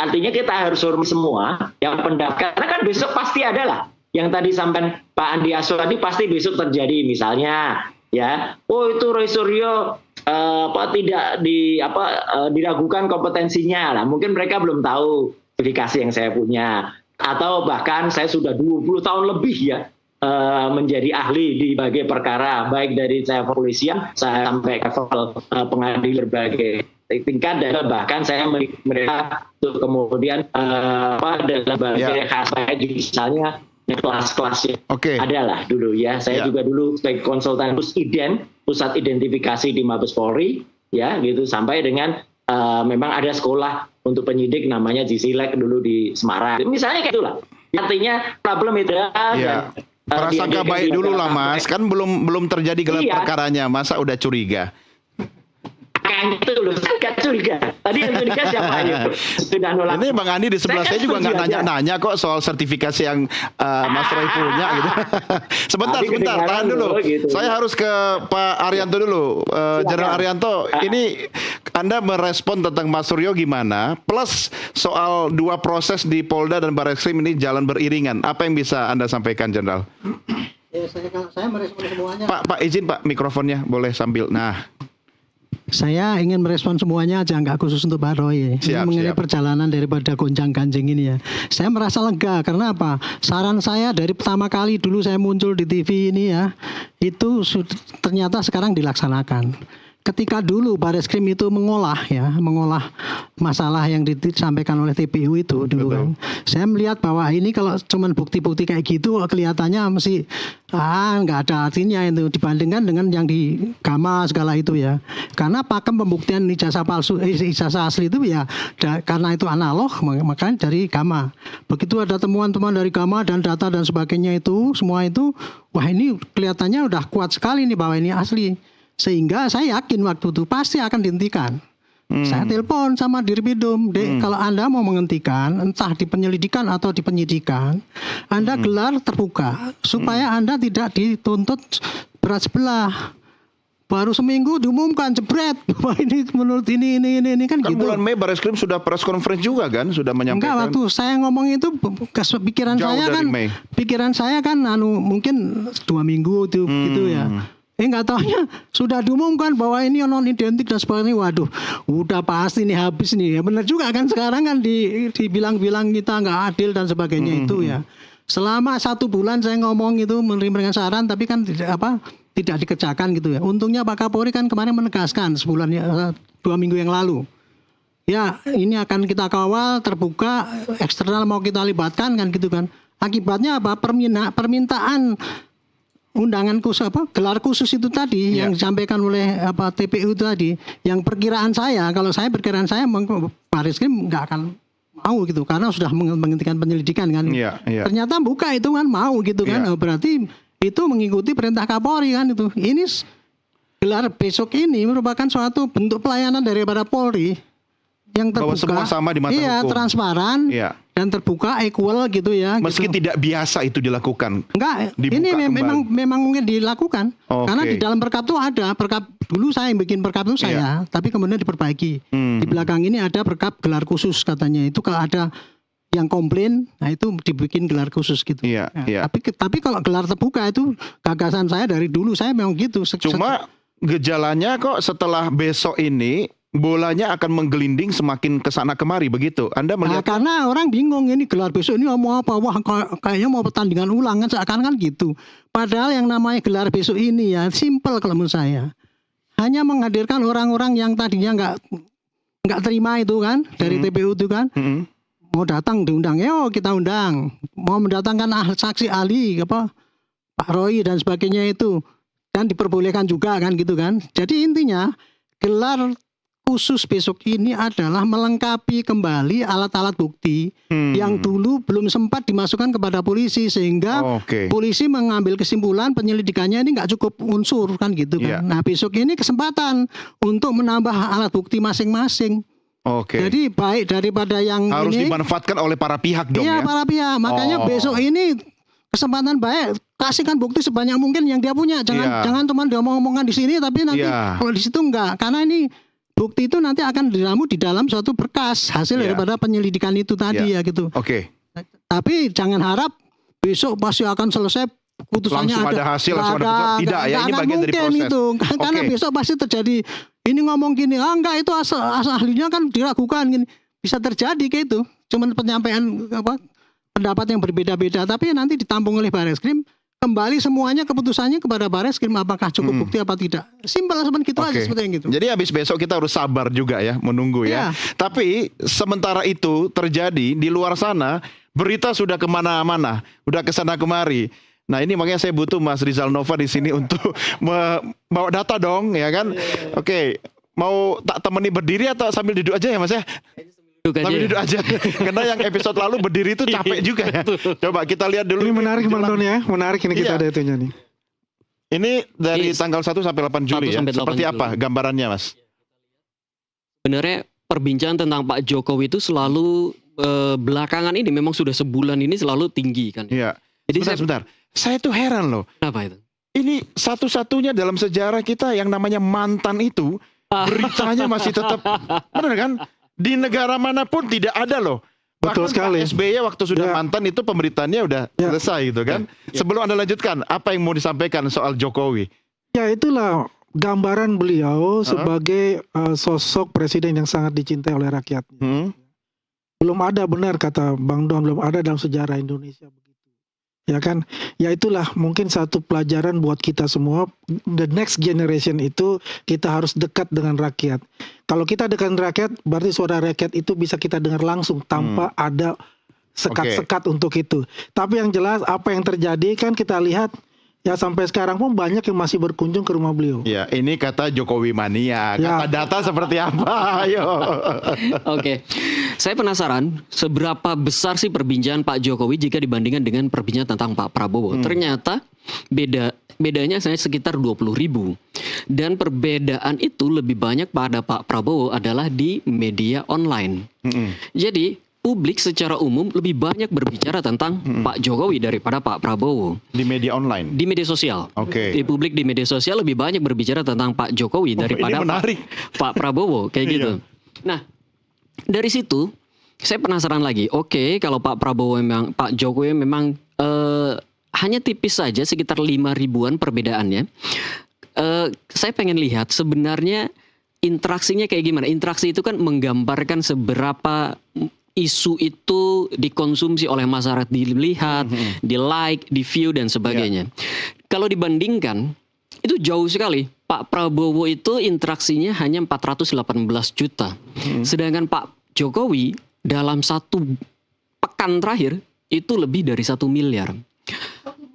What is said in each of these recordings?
artinya kita harus hormati semua yang pendapat, karena kan besok pasti ada lah. Yang tadi sampaikan Pak Andi Aswandi pasti besok terjadi, misalnya ya, itu Roy Suryo tidak diragukan kompetensinya lah. Mungkin mereka belum tahu verifikasi yang saya punya, atau bahkan saya sudah 20 tahun lebih ya menjadi ahli di berbagai perkara, baik dari saya kepolisian saya sampai ke level pengadilan berbagai tingkat, dan bahkan saya mereka untuk kemudian dalam berbagai khas misalnya kelas-kelasnya adalah dulu ya, saya juga dulu sebagai konsultan pusat identifikasi di Mabes Polri ya gitu, sampai dengan memang ada sekolah untuk penyidik namanya Jisilek dulu di Semarang misalnya, kayak itulah artinya problem itu dan prasangka baik dulu lah Mas, kan belum terjadi gelar perkaranya, masa udah curiga? Itu loh, saya nggak curiga. Tadi yang curiga siapa itu? Sudah nolak. Ini Bang Andi di sebelah saya juga nggak nanya-nanya kok soal sertifikasi yang Mas Roy punya gitu. Sebentar, tahan dulu. Gitu. Saya harus ke Pak Arianto dulu. Jenderal Arianto, ini Anda merespon tentang Mas Suryo gimana? Plus soal dua proses di Polda dan Barreskrim ini jalan beriringan. Apa yang bisa Anda sampaikan, Jenderal? Ya, saya merespon semuanya. Pak izin Pak, mikrofonnya boleh sambil. Nah. Saya ingin merespon semuanya aja, nggak khusus untuk Pak Roy. Ini mengenai perjalanan daripada gonjang-ganjing ini ya. Saya merasa lega, karena apa? Saran saya dari pertama kali dulu saya muncul di TV ini ya, itu ternyata sekarang dilaksanakan. Ketika dulu Barreskrim itu mengolah masalah yang disampaikan oleh TPU itu dulu kan. Saya melihat bahwa ini kalau cuman bukti-bukti kayak gitu kelihatannya masih nggak ada artinya itu dibandingkan dengan yang di Gama segala itu ya. Karena pakem pembuktian ijazah palsu, ijazah asli itu ya karena itu analog, makanya dari Gama. Begitu ada temuan-temuan dari Gama dan data dan sebagainya itu, semua itu, wah ini kelihatannya udah kuat sekali nih bahwa ini asli. Sehingga saya yakin waktu itu pasti akan dihentikan. Saya telepon sama Dirpidum, kalau Anda mau menghentikan, entah di penyelidikan atau di penyidikan, Anda gelar terbuka supaya Anda tidak dituntut berat sebelah. Baru seminggu diumumkan jebret bahwa ini menurut ini kan gitu. Bulan Mei Barreskrim sudah press conference juga kan, sudah menyampaikan. Enggak, waktu saya ngomong itu pikiran saya kan mungkin 2 minggu itu gitu ya. Nggak taunya sudah diumumkan bahwa ini non identik dan sebagainya. Waduh, udah pasti nih habis nih. Ya benar juga kan, sekarang kan dibilang-bilang kita nggak adil dan sebagainya itu ya. Selama 1 bulan saya ngomong itu menerima saran, tapi kan tidak dikerjakan gitu ya. Untungnya Pak Kapolri kan kemarin menegaskan 2 minggu yang lalu. Ya, ini akan kita kawal terbuka, eksternal mau kita libatkan kan gitu kan. Akibatnya apa? Permintaan undangan khusus gelar khusus itu tadi yang disampaikan oleh TPU itu tadi, yang perkiraan saya Barreskrim nggak akan mau gitu karena sudah menghentikan penyelidikan kan. Ternyata buka itu kan mau gitu kan. Berarti itu mengikuti perintah Kapolri kan itu. Ini gelar besok ini merupakan suatu bentuk pelayanan daripada Polri yang terbuka, bahwa semua sama di mata hukum, transparan dan terbuka, equal gitu ya. Meski gitu. tidak biasa itu dilakukan. Enggak, ini memang mungkin dilakukan. Karena di dalam perkap itu ada perkap dulu saya yang bikin perkap itu saya, tapi kemudian diperbaiki. Di belakang ini ada perkap gelar khusus katanya. Itu kalau ada yang komplain, nah itu dibikin gelar khusus gitu. Tapi kalau gelar terbuka itu gagasan saya dari dulu, saya memang gitu. Cuma gejalanya kok setelah besok ini bolanya akan menggelinding semakin kesana kemari begitu. Anda melihat? Karena orang bingung ini gelar besok ini mau apa? Wah kayaknya mau pertandingan ulang kan seakan kan gitu. Padahal yang namanya gelar besok ini ya simple kalau menurut saya. Hanya menghadirkan orang-orang yang tadinya nggak terima itu kan dari TPU itu kan. Mau datang diundang, kita undang. Mau mendatangkan saksi ahli Pak Roy dan sebagainya itu dan diperbolehkan juga kan gitu kan. Jadi intinya gelar khusus besok ini adalah melengkapi kembali alat-alat bukti yang dulu belum sempat dimasukkan kepada polisi sehingga polisi mengambil kesimpulan penyelidikannya ini nggak cukup unsur kan gitu kan. Nah besok ini kesempatan untuk menambah alat bukti masing-masing. Jadi baik daripada yang harus ini dimanfaatkan oleh para pihak dong ya. Para pihak. Makanya besok ini kesempatan baik, kasihkan bukti sebanyak mungkin yang dia punya. Jangan cuma dia omong-omongan di sini tapi nanti kalau di situ enggak. Karena ini bukti itu nanti akan diramu di dalam suatu berkas hasil daripada penyelidikan itu tadi ya gitu. Tapi jangan harap besok pasti akan selesai putusannya langsung ada hasil, langsung ada putusan. Tidak ya, ini bagian dari proses. Itu. Karena besok pasti terjadi ini ngomong gini, enggak itu asal ahlinya kan diragukan gini. Bisa terjadi kayak itu. Cuman penyampaian pendapat yang berbeda-beda, tapi nanti ditampung oleh Bareskrim, kembali semuanya keputusannya kepada Bareskrim apakah cukup bukti apa tidak. Simpel seperti gitu aja seperti yang gitu. Jadi habis besok kita harus sabar juga ya, menunggu ya. Tapi sementara itu terjadi di luar sana, berita sudah kemana-mana, udah kesana kemari. Nah ini makanya saya butuh Mas Rizal Nova di sini untuk bawa data dong, ya kan? Oke, mau tak temani berdiri atau sambil duduk aja ya Mas ya? Sambil duduk aja. Karena yang episode lalu berdiri itu capek juga ya. Coba kita lihat dulu. Ini menarik Bang Don ya, menarik ini kita ada itunya nih. Ini dari tanggal 1 sampai 8 Juli ya. Seperti apa gambarannya Mas? Sebenarnya perbincangan tentang Pak Jokowi itu selalu belakangan ini memang sudah sebulan ini selalu tinggi kan. Iya. Jadi sebentar. Saya tuh heran loh. Kenapa itu? Ini satu-satunya dalam sejarah kita yang namanya mantan itu beritanya masih tetap benar kan? Di negara manapun tidak ada loh. Betul sekali. Pak SBY waktu sudah mantan itu pemberitaannya udah selesai gitu kan. Sebelum Anda lanjutkan, apa yang mau disampaikan soal Jokowi? Ya itulah gambaran beliau sebagai sosok presiden yang sangat dicintai oleh rakyatnya. Belum ada, benar kata Bang Don, belum ada dalam sejarah Indonesia begitu. Ya kan, ya itulah mungkin satu pelajaran buat kita semua. The next generation itu kita harus dekat dengan rakyat. Kalau kita dekat dengan rakyat, berarti suara rakyat itu bisa kita dengar langsung tanpa ada sekat-sekat untuk itu. Tapi yang jelas apa yang terjadi kan kita lihat. Ya sampai sekarang pun banyak yang masih berkunjung ke rumah beliau. Ya ini kata Jokowi mania, kata data seperti apa? Ayo. Oke, saya penasaran seberapa besar sih perbincangan Pak Jokowi jika dibandingkan dengan perbincangan tentang Pak Prabowo. Ternyata bedanya saya sekitar 20.000. Dan perbedaan itu lebih banyak pada Pak Prabowo adalah di media online. Jadi publik secara umum lebih banyak berbicara tentang Pak Jokowi daripada Pak Prabowo. Di media online? Di media sosial. Di publik di media sosial lebih banyak berbicara tentang Pak Jokowi daripada Pak Prabowo. Kayak gitu. Nah, dari situ saya penasaran lagi. Oke, kalau Pak Prabowo memang, Pak Jokowi memang hanya tipis saja sekitar 5.000-an perbedaannya. Saya pengen lihat sebenarnya interaksinya kayak gimana. Interaksi itu kan menggambarkan seberapa isu itu dikonsumsi oleh masyarakat, dilihat, di like, di view dan sebagainya. Kalau dibandingkan itu jauh sekali. Pak Prabowo itu interaksinya hanya 418 juta. Sedangkan Pak Jokowi dalam 1 pekan terakhir itu lebih dari 1 miliar.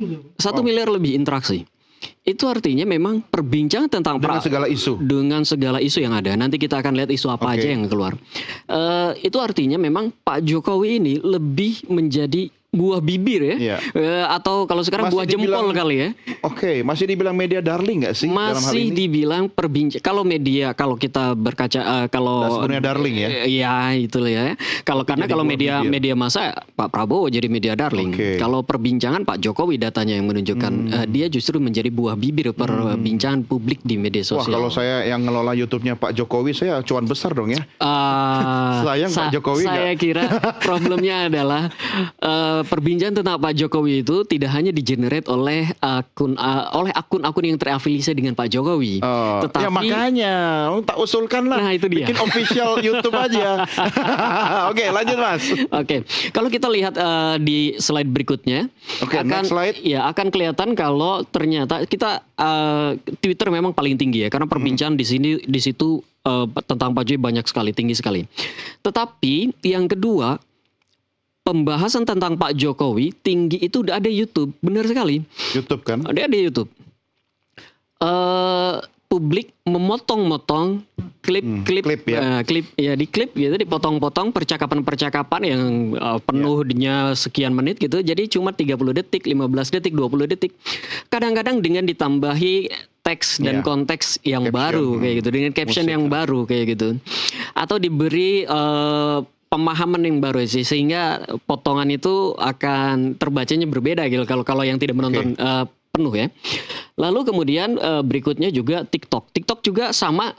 1 miliar lebih interaksi. Itu artinya memang perbincangan tentang dengan segala isu yang ada. Nanti kita akan lihat isu apa aja yang keluar. Itu artinya memang Pak Jokowi ini lebih menjadi buah bibir ya, atau kalau sekarang masih buah jempol kali ya. Masih dibilang media darling nggak sih? Masih dibilang perbincangan. Kalau media, kalau kita berkaca, kalau sebenarnya darling ya. Ya itulah ya. Kalau karena kalau media massa Pak Prabowo jadi media darling. Kalau perbincangan Pak Jokowi datanya yang menunjukkan dia justru menjadi buah bibir perbincangan publik di media sosial. Wah kalau saya yang ngelola YouTube-nya Pak Jokowi, saya cuan besar dong ya. Sayang Pak Jokowi. Saya kira problemnya adalah perbincangan tentang Pak Jokowi itu tidak hanya di-generate oleh akun-akun yang terafiliasi dengan Pak Jokowi. Tetapi ya makanya tak usulkan lah. Nah, itu dia. Bikin official YouTube aja. Oke, lanjut Mas. Oke. Kalau kita lihat di slide berikutnya, next slide. Ya akan kelihatan kalau ternyata kita Twitter memang paling tinggi ya, karena perbincangan di situ tentang Pak Jokowi banyak sekali, tinggi sekali. Tetapi yang kedua, pembahasan tentang Pak Jokowi tinggi itu udah ada YouTube, benar sekali. YouTube kan? Ada YouTube. Publik memotong-motong klip gitu, dipotong-potong percakapan-percakapan yang penuhnya sekian menit gitu. Jadi cuma 30 detik, 15 detik, 20 detik. Kadang-kadang dengan ditambahi teks dan konteks yang baru kayak gitu, dengan caption yang baru kayak gitu. Atau diberi pemahaman yang baru sih, sehingga potongan itu akan terbacanya berbeda gitu kalau yang tidak menonton penuh ya. Lalu kemudian berikutnya juga TikTok. TikTok juga sama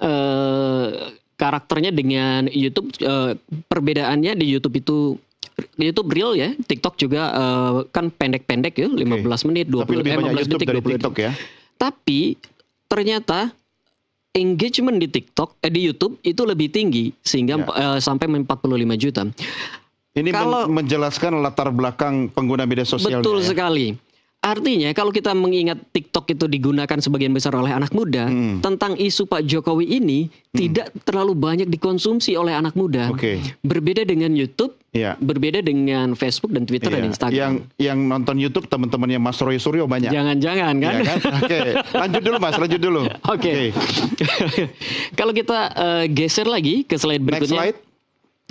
karakternya dengan YouTube, perbedaannya di YouTube Real ya, TikTok juga kan pendek-pendek ya, 15 menit, 15 detik, 20 detik. Ya. Tapi ternyata engagement di di YouTube itu lebih tinggi sehingga sampai 45 juta. Ini menjelaskan latar belakang pengguna media sosialnya. Betul sekali. Artinya kalau kita mengingat TikTok itu digunakan sebagian besar oleh anak muda, tentang isu Pak Jokowi ini tidak terlalu banyak dikonsumsi oleh anak muda. Berbeda dengan YouTube, berbeda dengan Facebook dan Twitter dan Instagram. Yang nonton YouTube teman-temannya Mas Roy Suryo banyak. Jangan-jangan kan? Ya, kan? Oke, lanjut dulu Mas, lanjut dulu. Oke. Kalau kita geser lagi ke slide berikutnya. Next slide.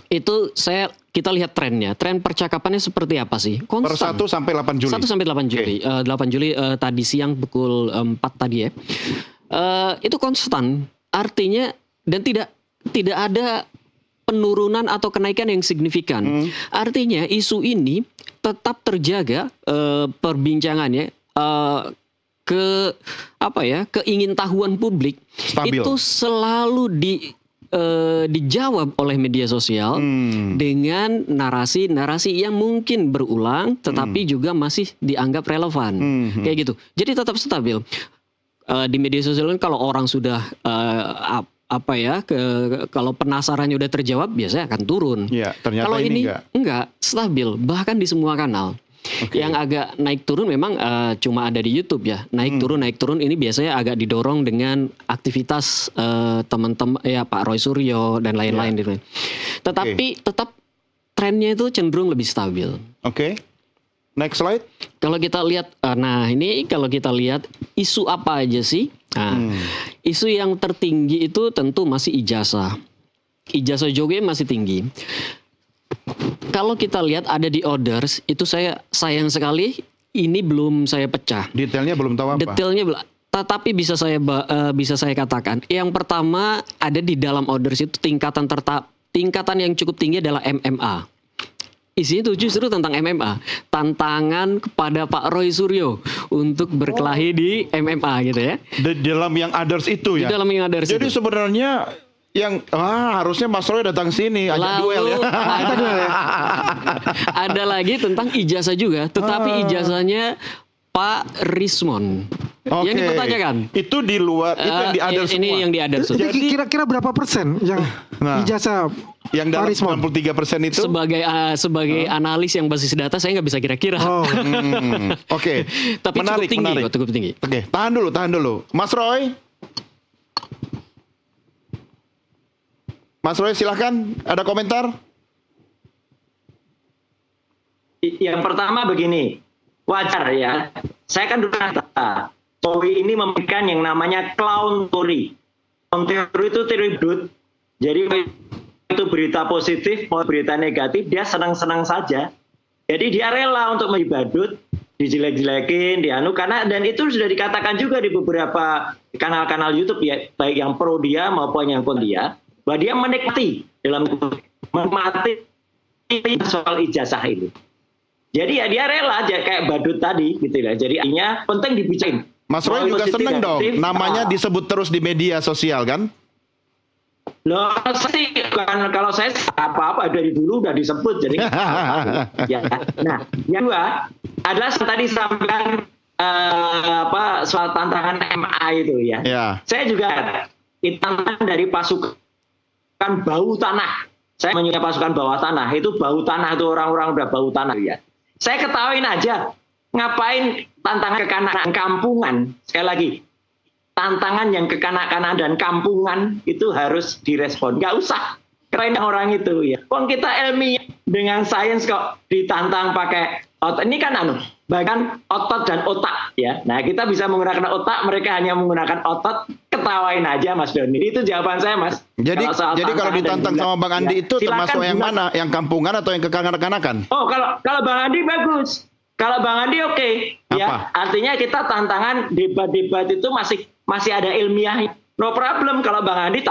Itu kita lihat trennya. Tren percakapannya seperti apa sih? Konstan. Per 1 sampai 8 Juli. 1 sampai 8 Juli. 8 Juli tadi siang pukul 4 tadi ya. Itu konstan. Artinya dan tidak ada penurunan atau kenaikan yang signifikan. Artinya isu ini tetap terjaga perbincangannya, keingintahuan publik stabil. Itu selalu dijawab oleh media sosial dengan narasi-narasi yang mungkin berulang tetapi juga masih dianggap relevan kayak gitu. Jadi tetap stabil. Di media sosial kalau orang sudah kalau penasarannya udah terjawab biasanya akan turun. Ya, kalau ini enggak stabil bahkan di semua kanal. Yang agak naik turun memang cuma ada di YouTube ya. Naik turun ini biasanya agak didorong dengan aktivitas teman-teman ya Pak Roy Suryo dan lain-lain. Tetapi tetap trennya itu cenderung lebih stabil. Next slide. Kalau kita lihat, kalau kita lihat isu apa aja sih? Isu yang tertinggi itu tentu masih ijazah. Ijazah Jokowi masih tinggi. Kalau kita lihat ada di orders, itu saya sayang sekali ini belum saya pecah. Detailnya belum tahu apa. Detailnya tetapi bisa saya katakan. Yang pertama ada di dalam orders itu tingkatan yang cukup tinggi adalah MMA. Isinya itu justru tentang MMA. Tantangan kepada Pak Roy Suryo untuk berkelahi di MMA gitu ya. Di dalam yang others itu ya? Di dalam yang others. Jadi sebenarnya yang harusnya Mas Roy datang sini ajak duel ya. Ada lagi tentang ijazah juga, tetapi ijazahnya Pak Rismon. Yang dipertanyakan. Itu di luar, itu yang di others semua. Ini yang di others. Jadi kira-kira berapa persen yang ijazah yang dalam 93% itu? Sebagai analis yang basis data saya nggak bisa kira-kira. Tapi menarik, cukup tinggi. Oke, tahan dulu. Mas Roy silahkan, ada komentar? Yang pertama begini, wajar ya. Saya kan dulu kata, Jokowi ini memberikan yang namanya clown theory. Clown theory itu teori badut. Jadi itu berita positif, mau berita negatif, dia senang-senang saja. Jadi dia rela untuk menjadi badut, dijelek-jelekin, dan itu sudah dikatakan juga di beberapa kanal-kanal YouTube ya, baik yang pro dia maupun yang kontra dia. Bahwa dia menikmati soal ijazah ini. Jadi ya dia rela aja kayak badut tadi gitu ya. Jadi artinya penting dibicarain. Mas Roy juga seneng dong namanya disebut terus di media sosial kan? Loh sih kalau saya apa-apa dari dulu udah disebut jadi ya. Nah, yang kedua adalah tadi sampaikan soal tantangan MA itu ya. Saya juga tantangan dari pasukan bau tanah. Saya menyukai pasukan bawah tanah. Itu bau tanah, itu orang-orang udah bau tanah ya. Saya ketawain aja. Ngapain tantangan kekanak-kanakan kampungan? Sekali lagi, tantangan yang kekanak-kanakan dan kampungan itu harus direspon. Nggak usah keren orang itu ya. Wong kita ilmiah dengan sains kok ditantang pakai otot. Ini kan bahkan otot dan otak ya. Nah kita bisa menggunakan otak, mereka hanya menggunakan otot. Ketawain aja Mas Doni. Itu jawaban saya Mas. Jadi kalau ditantang sama Bang Andi itu termasuk yang mana? Yang kampungan atau yang kekanak-kanakan? Oh kalau Bang Andi bagus. Kalau Bang Andi oke. Ya. Artinya kita tantangan debat-debat itu masih ada ilmiah. No problem kalau Bang Andi